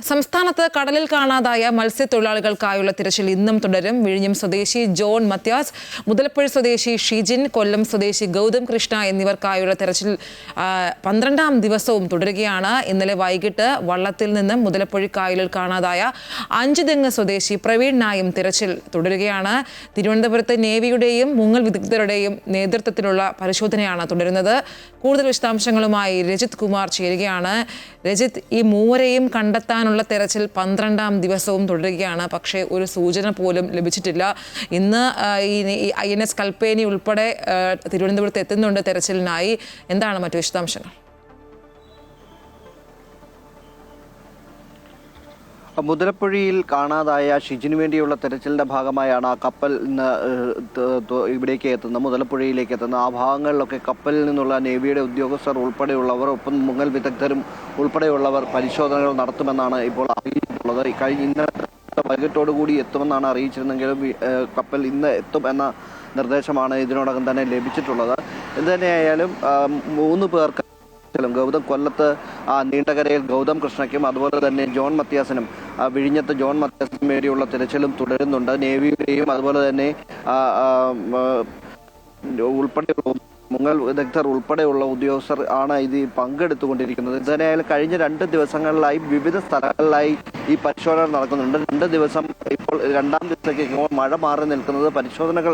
സംസ്ഥാനത്ത് കടലിൽ കാണാതായ മത്സ്യത്തൊഴിലാളികൾക്കായുള്ള തിരച്ചിൽ ഇന്നും തുടരും. വിഴിഞ്ഞം സ്വദേശി ജോൺ മത്യാസ്, മുതലപ്പുഴ സ്വദേശി ഷിജിൻ, കൊല്ലം സ്വദേശി ഗൗതം കൃഷ്ണ എന്നിവർക്കായുള്ള തിരച്ചിൽ 12ാം ദിവസവും തുടരുകയാണ്. ഇന്നലെ വൈകിട്ട് വള്ളത്തിൽ നിന്നും മുതലപ്പുഴ കായലിൽ കാണാതായ 5 തെങ്ങ് സ്വദേശി പ്രവീൺ നായും തിരച്ചിൽ തുടരുകയാണ്. തിരുവനന്തപുരത്ത് നേവിയുടെയും മുങ്ങൽ വിദഗ്ധരുടെയും നേതൃത്വത്തിലുള്ള പരിശോധനയാണ് തുടരുന്നത്. കൂടുതൽ വിശദാംശങ്ങളുമായി രജിത് കുമാർ ചേരുകയാണ്. രജിത്, ഈ മൂവരെയും കണ്ടെത്താനുള്ള തെരച്ചിൽ 12ാം ദിവസവും തുടരുകയാണ്. പക്ഷേ ഒരു സൂചന പോലും ലഭിച്ചിട്ടില്ല. ഇന്ന് ഈ INS കൽപ്പേനി ഉൾപ്പെടെ തിരുവനന്തപുരത്ത് എത്തുന്നുണ്ട് തെരച്ചിലിനായി. എന്താണ് മറ്റു വിശദാംശങ്ങൾ? മുതലപ്പുഴയിൽ കാണാതായ ഷിജിന് വേണ്ടിയുള്ള തെരച്ചിലിന്റെ ഭാഗമായാണ് ആ കപ്പൽ ഇന്ന് ഇവിടേക്ക് എത്തുന്നത്, മുതലപ്പുഴയിലേക്ക് എത്തുന്നത്. ആ ഭാഗങ്ങളിലൊക്കെ കപ്പലിൽ നിന്നുള്ള നേവിയുടെ ഉദ്യോഗസ്ഥർ ഉൾപ്പെടെയുള്ളവർ, ഒപ്പം മുങ്ങൽ വിദഗ്ധരും ഉൾപ്പെടെയുള്ളവർ പരിശോധനകൾ നടത്തുമെന്നാണ് ഇപ്പോൾ അറിയിച്ചിട്ടുള്ളത്. ഇന്നത്തെ വൈകിട്ടോടുകൂടി എത്തുമെന്നാണ് അറിയിച്ചിരുന്നെങ്കിലും കപ്പൽ ഇന്ന് എത്തും എന്ന നിർദ്ദേശമാണ് ഇതിനോടകം തന്നെ ലഭിച്ചിട്ടുള്ളത്. എന്തുതന്നെയായാലും 3 പേർക്ക് ഗൗതം കൊല്ലത്ത് നീണ്ടകരയിൽ ഗൗതം കൃഷ്ണയ്ക്കും അതുപോലെ തന്നെ ജോൺ മത്യാസിനും വിഴിഞ്ഞത്ത് ജോൺ മത്യാസിനും വേണ്ടിയുള്ള തിരച്ചിലും തുടരുന്നുണ്ട്. നേവിയുടെയും അതുപോലെ തന്നെ ഉൾപ്പെടെയുള്ള മുങ്ങൽ വിദഗ്ധർ ഉൾപ്പെടെയുള്ള ഉദ്യോഗസ്ഥർ ആണ് ഇത് പങ്കെടുത്തുകൊണ്ടിരിക്കുന്നത്. എന്തായാലും കഴിഞ്ഞ 2 ദിവസങ്ങളിലായി വിവിധ സ്ഥലങ്ങളിലായി ഈ പരിശോധന നടക്കുന്നുണ്ട്. 2 ദിവസം ഇപ്പോൾ 2ാം ദിവസത്തേക്ക് മഴ മാറി നിൽക്കുന്നത് പരിശോധനകൾ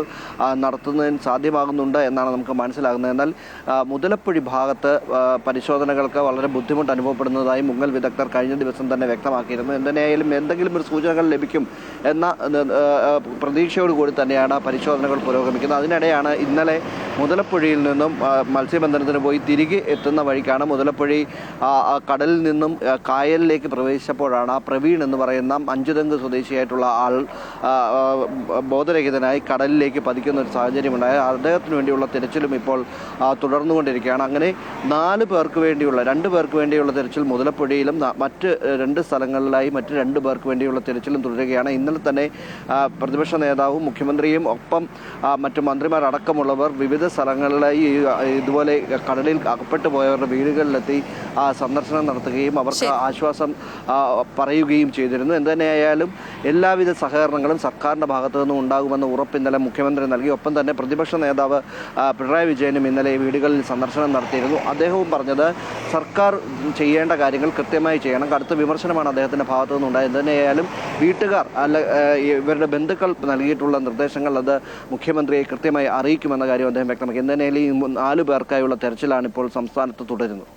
നടത്തുന്നതിന് സാധ്യമാകുന്നുണ്ട് എന്നാണ് നമുക്ക് മനസ്സിലാകുന്നത്. എന്നാൽ മുതലപ്പുഴ ഭാഗത്ത് പരിശോധനകൾക്ക് വളരെ ബുദ്ധിമുട്ട് അനുഭവപ്പെടുന്നതായി മുങ്ങൽ വിദഗ്ധർ കഴിഞ്ഞ ദിവസം തന്നെ വ്യക്തമാക്കിയിരുന്നു. എന്തായാലും എന്തെങ്കിലും ഒരു സൂചനകൾ ലഭിക്കും എന്ന പ്രതീക്ഷയോടുകൂടി തന്നെയാണ് പരിശോധനകൾ പുരോഗമിക്കുന്നത്. അതിനിടെയാണ് ഇന്നലെ മുതലപ്പുഴയിൽ നിന്നും മത്സ്യബന്ധനത്തിന് പോയി തിരികെ എത്തുന്ന വഴിക്കാണ് മുതലപ്പുഴ കടലിൽ നിന്നും കായലിലേക്ക് പ്രവേശിച്ചപ്പോഴാണ് പ്രവീൺ എന്ന് പറയുന്ന 5 തെങ്ങ് സ്വദേശിയായിട്ടുള്ള ആൾ ബോധരഹിതനായി കടലിലേക്ക് പതിക്കുന്ന ഒരു സാഹചര്യമുണ്ടായി. അദ്ദേഹത്തിന് വേണ്ടിയുള്ള തിരച്ചിലും ഇപ്പോൾ തുടർന്നുകൊണ്ടിരിക്കുകയാണ്. അങ്ങനെ 2 പേർക്ക് വേണ്ടിയുള്ള തിരച്ചിൽ മുതലപ്പുഴയിലും മറ്റ് 2 സ്ഥലങ്ങളിലായി മറ്റ് 2 പേർക്ക് വേണ്ടിയുള്ള തിരച്ചിലും തുടരുകയാണ്. ഇന്നലെ തന്നെ പ്രതിപക്ഷ നേതാവും മുഖ്യമന്ത്രിയും ഒപ്പം മറ്റു മന്ത്രിമാരടക്കമുള്ളവർ വിവിധ സ്ഥലങ്ങളിലായി ഇതുപോലെ കടലിൽ അകപ്പെട്ടു പോയവരുടെ വീടുകളിലെത്തി സന്ദർശനം നടത്തുകയും അവർക്ക് ആശ്വാസം പറയുകയും ചെയ്തിരുന്നു. എന്തുതന്നെയായാലും എല്ലാവിധ സഹകരണങ്ങളും സർക്കാരിൻ്റെ ഭാഗത്തു നിന്നും ഉണ്ടാകുമെന്ന് ഉറപ്പ് ഇന്നലെ മുഖ്യമന്ത്രി നൽകി. ഒപ്പം തന്നെ പ്രതിപക്ഷ നേതാവ് പിണറായി വിജയനും ഇന്നലെ വീടുകളിൽ സന്ദർശനം നടത്തിയിരുന്നു. അദ്ദേഹവും പറഞ്ഞത് സർക്കാർ ചെയ്യേണ്ട കാര്യങ്ങൾ കൃത്യമായി ചെയ്യണം. കടുത്ത വിമർശനമാണ് അദ്ദേഹത്തിൻ്റെ ഭാഗത്തു നിന്നുണ്ടായത്. എന്തുതന്നെയായാലും വീട്ടുകാർ ഇവരുടെ ബന്ധുക്കൾ നൽകിയിട്ടുള്ള നിർദ്ദേശങ്ങൾ അത് മുഖ്യമന്ത്രിയെ കൃത്യമായി അറിയിക്കുമെന്ന കാര്യം അദ്ദേഹം വ്യക്തമാക്കി. എന്തുതന്നെയാലും ഈ 4 പേർക്കായുള്ള തെരച്ചിലാണ് ഇപ്പോൾ സംസ്ഥാനത്ത് തുടരുന്നത്.